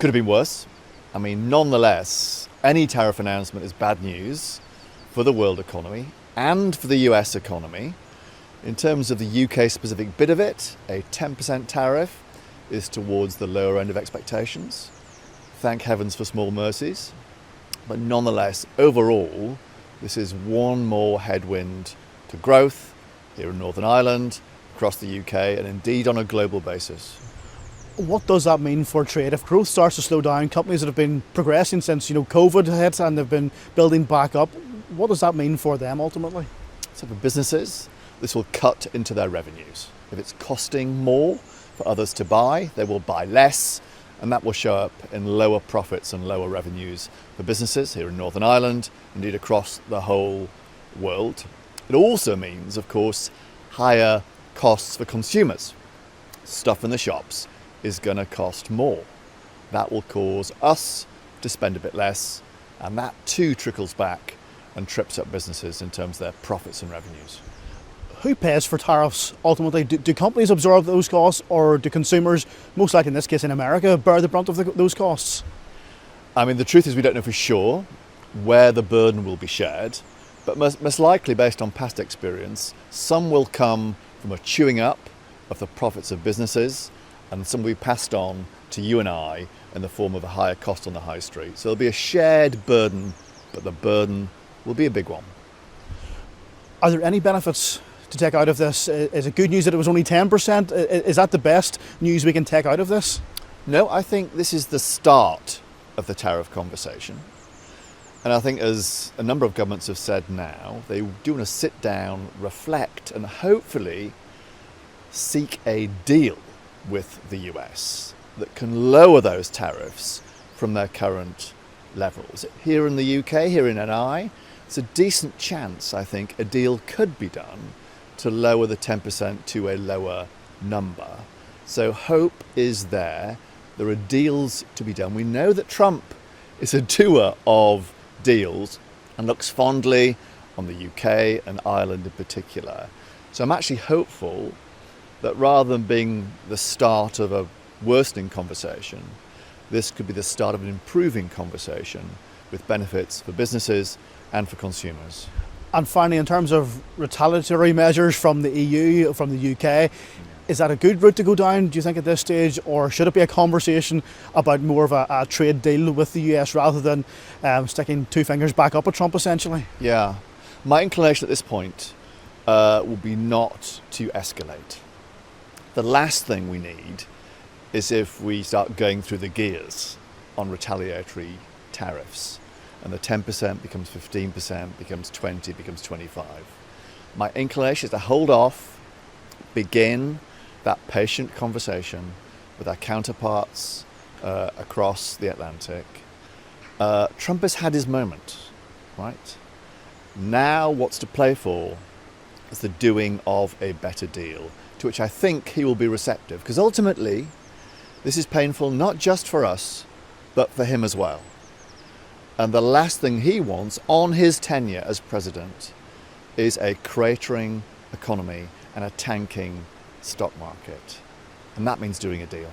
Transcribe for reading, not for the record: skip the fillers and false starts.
Could have been worse. I mean, nonetheless, any tariff announcement is bad news for the world economy and for the US economy. In terms of the UK specific bit of it, a 10% tariff is towards the lower end of expectations. Thank heavens for small mercies. But nonetheless, overall, this is one more headwind to growth here in Northern Ireland, across the UK, and indeed on a global basis. What does that mean for trade? If growth starts to slow down, companies that have been progressing since COVID hit and they've been building back up, what does that mean for them ultimately? So for businesses, this will cut into their revenues. If it's costing more for others to buy, they will buy less, and that will show up in lower profits and lower revenues for businesses here in Northern Ireland, indeed across the whole world. It also means, of course, higher costs for consumers. Stuff in the shops is going to cost more. That will cause us to spend a bit less, and that too trickles back and trips up businesses in terms of their profits and revenues. Who pays for tariffs ultimately? Do companies absorb those costs, or do consumers, most likely in this case in America, bear the brunt of those costs? I mean, the truth is we don't know for sure where the burden will be shared, but most likely, based on past experience, some will come from a chewing up of the profits of businesses, and some will be passed on to you and I in the form of a higher cost on the high street. So there'll be a shared burden, but the burden will be a big one. Are there any benefits to take out of this? Is it good news that it was only 10%? Is that the best news we can take out of this? No, I think this is the start of the tariff conversation. And I think, as a number of governments have said now, they do want to sit down, reflect, and hopefully seek a deal with the US that can lower those tariffs from their current levels. Here in the UK, here in NI, it's a decent chance, I think, a deal could be done to lower the 10% to a lower number. So hope is there. There are deals to be done. We know that Trump is a doer of deals and looks fondly on the UK and Ireland in particular. So I'm actually hopeful that rather than being the start of a worsening conversation, this could be the start of an improving conversation with benefits for businesses and for consumers. And finally, in terms of retaliatory measures from the EU, from the UK, is that a good route to go down, do you think, at this stage, or should it be a conversation about more of a trade deal with the US rather than sticking two fingers back up at Trump, essentially? Yeah. My inclination at this point will be not to escalate. The last thing we need is if we start going through the gears on retaliatory tariffs and the 10% becomes 15%, becomes 20, becomes 25. My inclination is to hold off, begin that patient conversation with our counterparts across the Atlantic. Trump has had his moment, right? Now what's to play for is the doing of a better deal, to which I think he will be receptive, because ultimately this is painful not just for us, but for him as well. And the last thing he wants on his tenure as president is a cratering economy and a tanking stock market. And that means doing a deal.